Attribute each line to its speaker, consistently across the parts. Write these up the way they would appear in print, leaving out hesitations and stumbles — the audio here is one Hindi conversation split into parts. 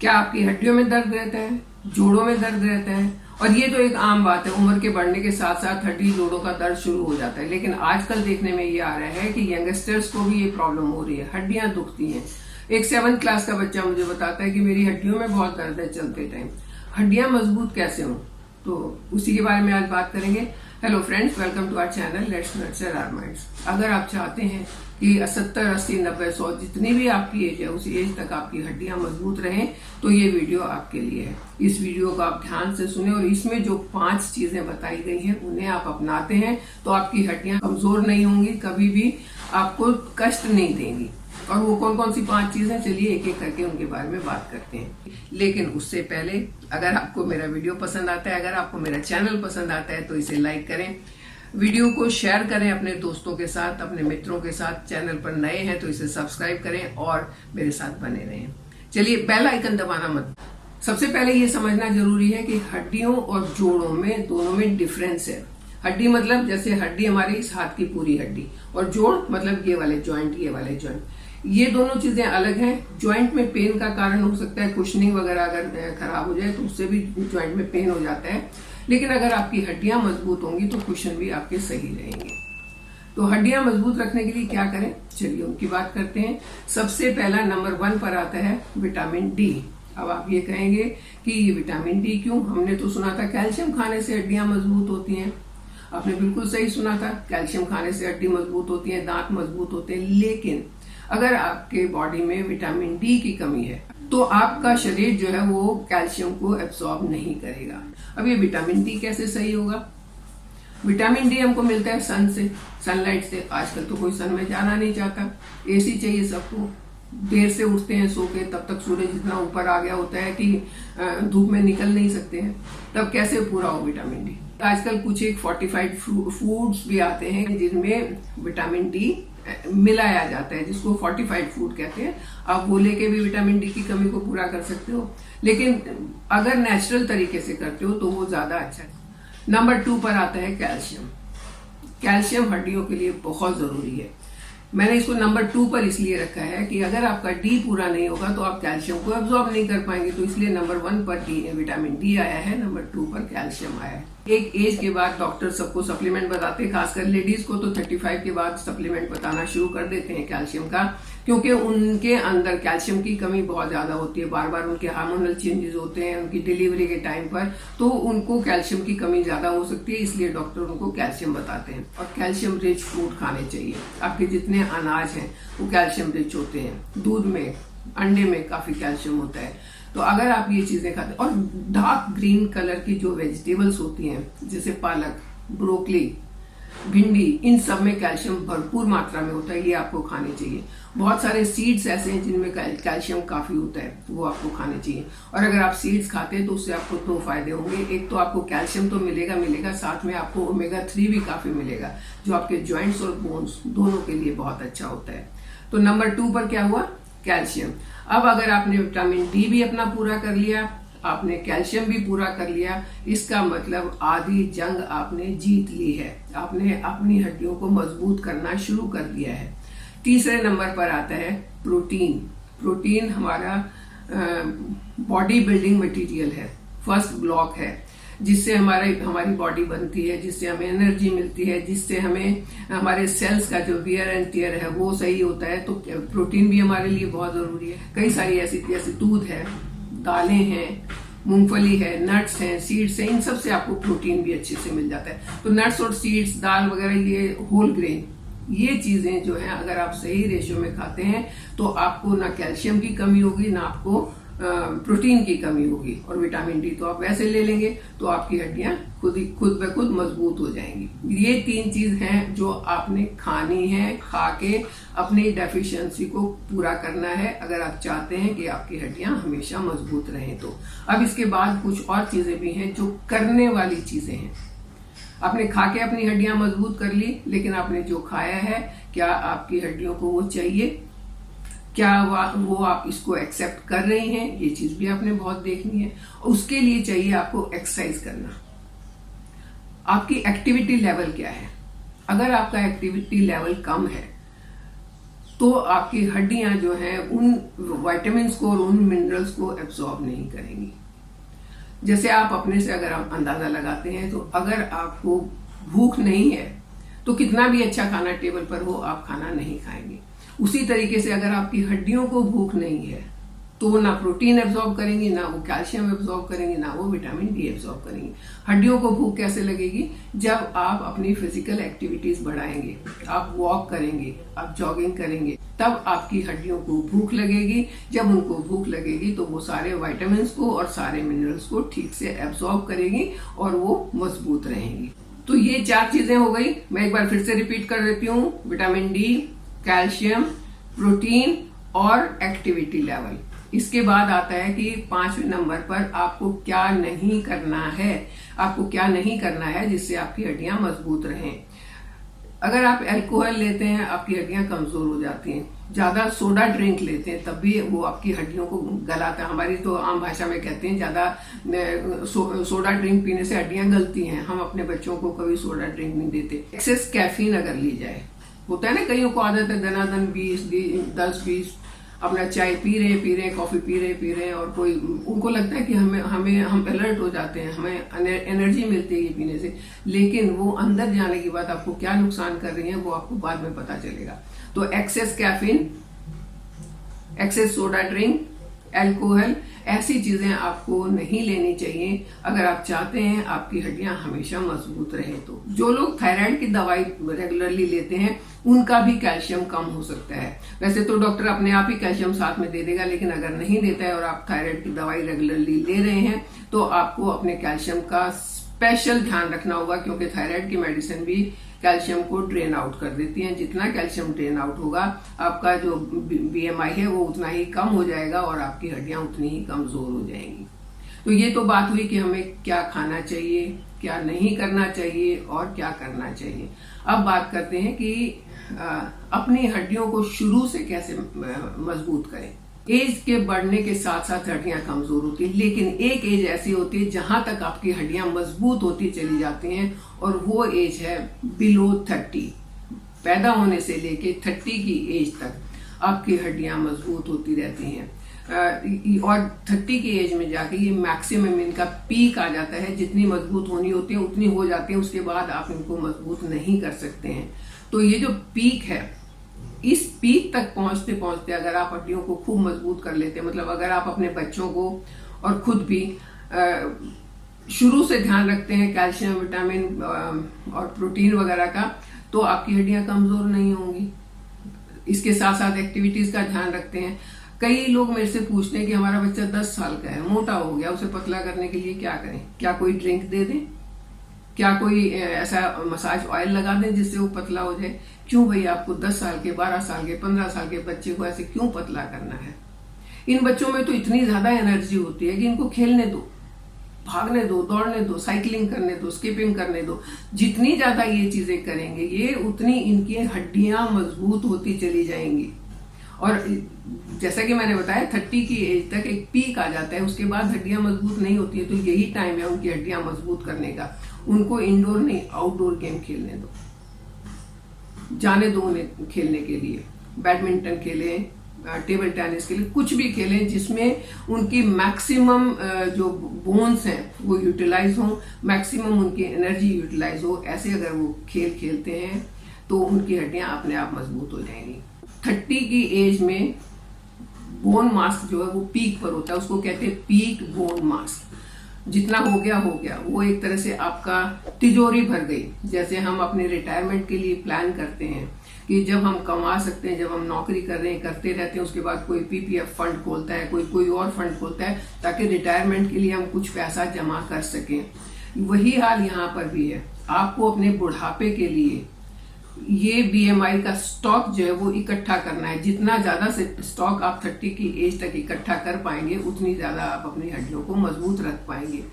Speaker 1: क्या आपकी हड्डियों में दर्द रहता है, जोड़ों में दर्द रहता है? और ये तो एक आम बात है, उम्र के बढ़ने के साथ साथ हड्डी जोड़ों का दर्द शुरू हो जाता है। लेकिन आजकल देखने में ये आ रहा है कि यंगस्टर्स को भी ये प्रॉब्लम हो रही है, हड्डियां दुखती हैं। एक 7th क्लास का बच्चा मुझे बताता है कि मेरी हड्डियों में बहुत दर्द है चलते टाइम। हड्डियां मजबूत कैसे हों, तो उसी के बारे में आज बात करेंगे। Hello friends, welcome to our channel let's nurture our minds. अगर आप चाहते हैं कि 70, 80, 90, 100 जितनी भी आपकी एज है उस एज तक आपकी हड्डियां मजबूत रहें, तो ये वीडियो आपके लिए है। इस वीडियो को आप ध्यान से सुने और इसमें जो 5 चीजें बताई गई हैं उन्हें आप अपनाते हैं तो आपकी हड्डियां कमजोर नहीं होंगी, कभी भी आपको कष्ट नहीं देंगी। और वो कौन कौन सी 5 चीजें, चलिए एक एक करके उनके बारे में बात करते हैं। लेकिन उससे पहले अगर आपको मेरा वीडियो पसंद आता है, अगर आपको मेरा चैनल पसंद आता है तो इसे लाइक करें, वीडियो को शेयर करें अपने दोस्तों के साथ, अपने मित्रों के साथ। चैनल पर नए हैं तो इसे सब्सक्राइब करें और मेरे साथ बने रहें। चलिए, बेल आइकन दबाना मत। सबसे पहले ये समझना जरूरी है कि हड्डियों और जोड़ों में दोनों में डिफरेंस है। हड्डी मतलब जैसे हड्डी हमारी इस हाथ की पूरी हड्डी, और जोड़ मतलब ये वाले जॉइंट, ये वाले जॉइंट, ये दोनों चीजें अलग हैं। जॉइंट में पेन का कारण हो सकता है, कुशनिंग वगैरह अगर खराब हो जाए तो उससे भी जॉइंट में पेन हो जाता है। लेकिन अगर आपकी हड्डियां मजबूत होंगी तो कुशन भी आपके सही रहेंगे। तो हड्डियां मजबूत रखने के लिए क्या करें, चलिए उनकी बात करते हैं। सबसे पहला नंबर 1 पर आता है विटामिन डी। अब आप ये कहेंगे कि ये विटामिन डी क्यों? हमने तो सुना था कैल्शियम खाने से हड्डियां मजबूत होती हैं। आपने बिल्कुल सही सुना था, कैल्शियम खाने से हड्डी मजबूत होती है, दांत मजबूत होते हैं। लेकिन अगर आपके बॉडी में विटामिन डी की कमी है तो आपका शरीर जो है वो कैल्शियम को एब्सॉर्ब नहीं करेगा। अब ये विटामिन डी कैसे सही होगा? विटामिन डी हमको मिलता है सन से, सनलाइट से। आजकल तो कोई सन में जाना नहीं चाहता, एसी चाहिए सबको। देर से उठते हैं सो के, तब तक सूरज इतना ऊपर आ गया होता है कि धूप में निकल नहीं सकते हैं। तब कैसे पूरा हो विटामिन डी? आजकल कुछ एक फोर्टिफाइड फूड्स भी आते हैं जिनमें विटामिन डी मिलाया जाता है, जिसको फोर्टिफाइड फूड कहते हैं। आप वो लेके भी विटामिन डी की कमी को पूरा कर सकते हो, लेकिन अगर नेचुरल तरीके से करते हो तो वो ज्यादा अच्छा है। नंबर 2 पर आता है कैल्शियम। कैल्शियम हड्डियों के लिए बहुत जरूरी है। मैंने इसको नंबर 2 पर इसलिए रखा है कि अगर आपका डी पूरा नहीं होगा तो आप कैल्शियम को एब्जॉर्ब नहीं कर पाएंगे, तो इसलिए नंबर 1 पर विटामिन डी आया है, नंबर 2 पर कैल्शियम आया है। एक एज के बाद डॉक्टर सबको सप्लीमेंट बताते हैं, खासकर लेडीज को तो 35 के बाद सप्लीमेंट बताना शुरू कर देते हैं कैल्शियम का, क्योंकि उनके अंदर कैल्शियम की कमी बहुत ज्यादा होती है। बार बार उनके हार्मोनल चेंजेस होते हैं उनकी डिलीवरी के टाइम पर, तो उनको कैल्शियम की कमी ज्यादा हो सकती है, इसलिए डॉक्टर उनको कैल्शियम बताते हैं। और कैल्शियम रिच फूड खाने चाहिए। आपके जितने अनाज हैं वो कैल्शियम रिच होते हैं। दूध में, अंडे में काफी कैल्शियम होता है। तो अगर आप ये चीजें खाते, और डार्क ग्रीन कलर की जो वेजिटेबल्स होती हैं जैसे पालक, ब्रोकली, भिंडी, इन सब में कैल्शियम भरपूर मात्रा में होता है, ये आपको खाने चाहिए। बहुत सारे सीड्स ऐसे हैं जिनमें कैल्शियम काफी होता है, वो आपको खाने चाहिए। और अगर आप सीड्स खाते हैं तो उससे आपको 2 फायदे होंगे। एक तो आपको कैल्शियम तो मिलेगा, साथ में आपको ओमेगा 3 भी काफी मिलेगा, जो आपके जॉइंट्स और बोन्स दोनों के लिए बहुत अच्छा होता है। तो नंबर 2 पर क्या हुआ? कैल्शियम। अब अगर आपने विटामिन डी भी अपना पूरा कर लिया, आपने कैल्शियम भी पूरा कर लिया, इसका मतलब आधी जंग आपने जीत ली है। आपने अपनी हड्डियों को मजबूत करना शुरू कर दिया है। तीसरे नंबर पर आता है प्रोटीन। प्रोटीन हमारा बॉडी बिल्डिंग मटेरियल है, फर्स्ट ब्लॉक है, जिससे हमारी बॉडी बनती है, जिससे हमें एनर्जी मिलती है, जिससे हमें हमारे सेल्स का जो वियर एंड टियर है वो सही होता है। तो प्रोटीन भी हमारे लिए बहुत जरूरी है। कई सारी ऐसी, जैसे दूध है, दालें हैं, मूंगफली है, नट्स हैं, सीड्स हैं, इन सब से आपको प्रोटीन भी अच्छे से मिल जाता है। तो नट्स और सीड्स, दाल वगैरह, ये होल ग्रेन, ये चीजें जो हैं अगर आप सही रेशियो में खाते हैं तो आपको ना कैल्शियम की कमी होगी, ना आपको प्रोटीन की कमी होगी। और विटामिन डी तो आप वैसे ले लेंगे तो आपकी हड्डियां खुद ब खुद मजबूत हो जाएंगी। ये 3 चीज हैं जो आपने खानी है, खा के अपनी डेफिशिएंसी को पूरा करना है अगर आप चाहते हैं कि आपकी हड्डियां हमेशा मजबूत रहें। तो अब इसके बाद कुछ और चीजें भी हैं जो करने वाली चीजें हैं। आपने खा के अपनी हड्डियां मजबूत कर ली, लेकिन आपने जो खाया है, क्या आपकी हड्डियों को वो चाहिए? क्या वो आप इसको एक्सेप्ट कर रही हैं? ये चीज भी आपने बहुत देखनी है। उसके लिए चाहिए आपको एक्सरसाइज करना। आपकी एक्टिविटी लेवल क्या है? अगर आपका एक्टिविटी लेवल कम है तो आपकी हड्डियां जो हैं उन विटामिन को और उन मिनरल्स को एब्जॉर्ब नहीं करेंगी। जैसे आप अपने से अगर आप अंदाजा लगाते हैं, तो अगर आपको भूख नहीं है तो कितना भी अच्छा खाना टेबल पर हो आप खाना नहीं खाएंगे। उसी तरीके से अगर आपकी हड्डियों को भूख नहीं है तो वो ना प्रोटीन एब्जॉर्ब करेंगी, ना वो कैल्शियम एब्जॉर्ब करेंगी, ना वो विटामिन डी एब्जॉर्ब करेंगी। हड्डियों को भूख कैसे लगेगी? जब आप अपनी फिजिकल एक्टिविटीज बढ़ाएंगे, आप वॉक करेंगे, आप जॉगिंग करेंगे, तब आपकी हड्डियों को भूख लगेगी। जब उनको भूख लगेगी तो वो सारे विटामिन को और सारे मिनरल्स को ठीक से एब्जॉर्ब करेगी और वो मजबूत रहेंगी। तो ये 4 चीजें हो गई। मैं एक बार फिर से रिपीट कर देती हूँ, विटामिन डी, कैल्शियम, प्रोटीन और एक्टिविटी लेवल। इसके बाद आता है कि 5वें नंबर पर आपको क्या नहीं करना है। आपको क्या नहीं करना है जिससे आपकी हड्डियां मजबूत रहें। अगर आप अल्कोहल लेते हैं आपकी हड्डियां कमजोर हो जाती हैं। ज्यादा सोडा ड्रिंक लेते हैं तब भी वो आपकी हड्डियों को गलाता है। हमारी तो आम भाषा में कहते हैं ज्यादा सोडा ड्रिंक पीने से हड्डियां गलती हैं। हम अपने बच्चों को कभी सोडा ड्रिंक नहीं देते। एक्सेस कैफीन अगर ली जाए, होता है ना कईयों को आदत है दनादन 10-20 अपना चाय पी रहे कॉफी पी रहे और कोई उनको लगता है कि हम अलर्ट हो जाते हैं, हमें एनर्जी मिलती है ये पीने से, लेकिन वो अंदर जाने के बाद आपको क्या नुकसान कर रही है वो आपको बाद में पता चलेगा। तो excess caffeine, excess soda drink, alcohol, ऐसी चीजें आपको नहीं लेनी चाहिए अगर आप चाहते हैं आपकी हड्डियां हमेशा मजबूत रहे। तो जो लोग थायराइड की दवाई रेगुलरली लेते हैं उनका भी कैल्शियम कम हो सकता है। वैसे तो डॉक्टर अपने आप ही कैल्शियम साथ में दे देगा, लेकिन अगर नहीं देता है और आप थायराइड की दवाई रेगुलरली ले रहे हैं तो आपको अपने कैल्शियम का स्पेशल ध्यान रखना होगा, क्योंकि थायराइड की मेडिसिन भी कैल्शियम को ड्रेन आउट कर देती हैं। जितना कैल्शियम ड्रेन आउट होगा आपका जो BMI है वो उतना ही कम हो जाएगा और आपकी हड्डियां उतनी ही कमजोर हो जाएंगी। तो ये तो बात हुई कि हमें क्या खाना चाहिए, क्या नहीं करना चाहिए और क्या करना चाहिए। अब बात करते हैं कि अपनी हड्डियों को शुरू से कैसे मजबूत करें। एज के बढ़ने के साथ साथ हड्डियां कमजोर होती है, लेकिन एक एज ऐसी होती है जहां तक आपकी हड्डियां मजबूत होती चली जाती हैं और वो एज है बिलो 30। पैदा होने से लेके 30 की एज तक आपकी हड्डियां मजबूत होती रहती हैं और 30 की एज में जाके ये मैक्सिमम इनका पीक आ जाता है। जितनी मजबूत होनी होती है उतनी हो जाती है, उसके बाद आप इनको मजबूत नहीं कर सकते हैं। तो ये जो पीक है, इस पीक तक पहुंचते पहुंचते अगर आप हड्डियों को खूब मजबूत कर लेते हैं, मतलब अगर आप अपने बच्चों को और खुद भी शुरू से ध्यान रखते हैं कैल्शियम, विटामिन और प्रोटीन वगैरह का, तो आपकी हड्डियां कमजोर नहीं होंगी। इसके साथ साथ एक्टिविटीज का ध्यान रखते हैं। कई लोग मेरे से पूछते हैं कि हमारा बच्चा 10 साल का है, मोटा हो गया, उसे पतला करने के लिए क्या करें? क्या कोई ड्रिंक दे दें? क्या कोई ऐसा मसाज ऑयल लगा दें जिससे वो पतला हो जाए? क्यों भाई आपको 10 साल के, 12 साल के, 15 साल के बच्चे को ऐसे क्यों पतला करना है? इन बच्चों में तो इतनी ज्यादा एनर्जी होती है कि इनको खेलने दो, भागने दो, दौड़ने दो, साइकिलिंग करने दो, स्किपिंग करने दो। जितनी ज्यादा ये चीजें करेंगे ये उतनी इनकी हड्डियां मजबूत होती चली जाएंगी। और जैसा कि मैंने बताया 30 की एज तक एक पीक आ जाता है, उसके बाद हड्डियां मजबूत नहीं होती है। तो यही टाइम है उनकी हड्डियां मजबूत करने का। उनको इंडोर नहीं आउटडोर गेम खेलने दो, जाने दो उन्हें खेलने के लिए। बैडमिंटन खेलें, टेबल टेनिस खेलें, कुछ भी खेलें जिसमें उनकी मैक्सिमम जो बोन्स हैं वो यूटिलाइज हो, मैक्सिमम उनकी एनर्जी यूटिलाइज हो। ऐसे अगर वो खेल खेलते हैं तो उनकी हड्डियां अपने आप मजबूत हो जाएंगी। 30 की एज में बोन मास जो है वो पीक पर होता है, उसको कहते हैं पीक बोन मास। जितना हो गया वो एक तरह से आपका तिजोरी भर गई। जैसे हम अपने रिटायरमेंट के लिए प्लान करते हैं कि जब हम कमा सकते हैं, जब हम नौकरी कर रहे हैं, करते रहते हैं, उसके बाद कोई PPF फंड खोलता है, कोई और फंड खोलता है ताकि रिटायरमेंट के लिए हम कुछ पैसा जमा कर सकें। वही हाल यहाँ पर भी है। आपको अपने बुढ़ापे के लिए ये BMI का स्टॉक जो है वो इकट्ठा करना है। जितना ज्यादा से स्टॉक आप 30 की एज तक इकट्ठा कर पाएंगे उतनी ज्यादा आप अपनी हड्डियों को मजबूत रख पाएंगे।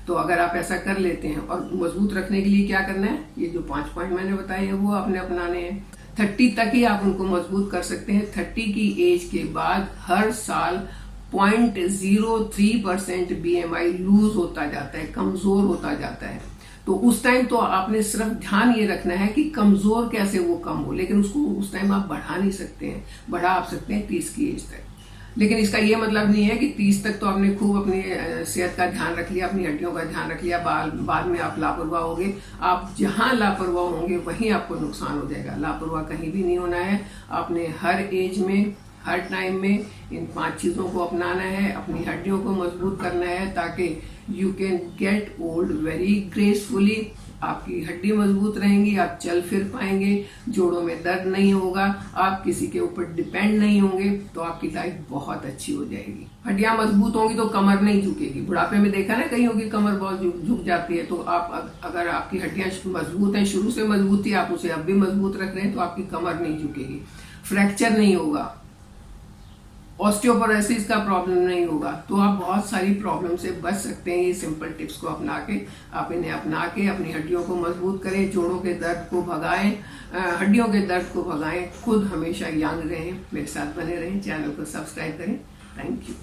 Speaker 1: तो अगर आप ऐसा कर लेते हैं, और मजबूत रखने के लिए क्या करना है, ये जो 5 पॉइंट मैंने बताए हैं वो आपने अपनाने हैं। 30 तक ही आप उनको मजबूत कर सकते हैं। 30 की एज के बाद हर साल 0.03% BMI लूज होता जाता है, कमजोर होता जाता है। तो उस टाइम तो आपने सिर्फ ध्यान ये रखना है कि कमजोर कैसे वो कम हो, लेकिन उसको उस टाइम आप बढ़ा नहीं सकते हैं। बढ़ा आप सकते हैं 30 की एज तक, लेकिन इसका ये मतलब नहीं है कि 30 तक तो आपने खूब अपनी सेहत का ध्यान रख लिया, अपनी हड्डियों का ध्यान रख लिया, बाद में आप लापरवाह होंगे। आप जहां लापरवाह होंगे वहीं आपको नुकसान हो जाएगा। लापरवाह कहीं भी नहीं होना है। आपने हर एज में, हर टाइम में इन 5 चीजों को अपनाना है, अपनी हड्डियों को मजबूत करना है, ताकि you can get old very gracefully. आपकी हड्डी मजबूत रहेंगी, आप चल फिर पाएंगे, जोड़ों में दर्द नहीं होगा, आप किसी के ऊपर डिपेंड नहीं होंगे, तो आपकी लाइफ बहुत अच्छी हो जाएगी। हड्डियां मजबूत होंगी तो कमर नहीं झुकेगी। बुढ़ापे में देखा ना कईयों की कमर बहुत झुक जाती है। तो आप अगर आपकी हड्डियां मजबूत हैं, शुरू से मजबूत थी, आप उसे अब भी मजबूत रख रहे हैं, तो आपकी कमर नहीं झुकेगी, फ्रैक्चर नहीं होगा, ऑस्टियोपोरोसिस का प्रॉब्लम नहीं होगा। तो आप बहुत सारी प्रॉब्लम से बच सकते हैं। ये सिंपल टिप्स को अपना के, आप इन्हें अपना के अपनी हड्डियों को मजबूत करें, जोड़ों के दर्द को भगाएं, हड्डियों के दर्द को भगाएं, खुद हमेशा यंग रहें। मेरे साथ बने रहें, चैनल को सब्सक्राइब करें। Thank you.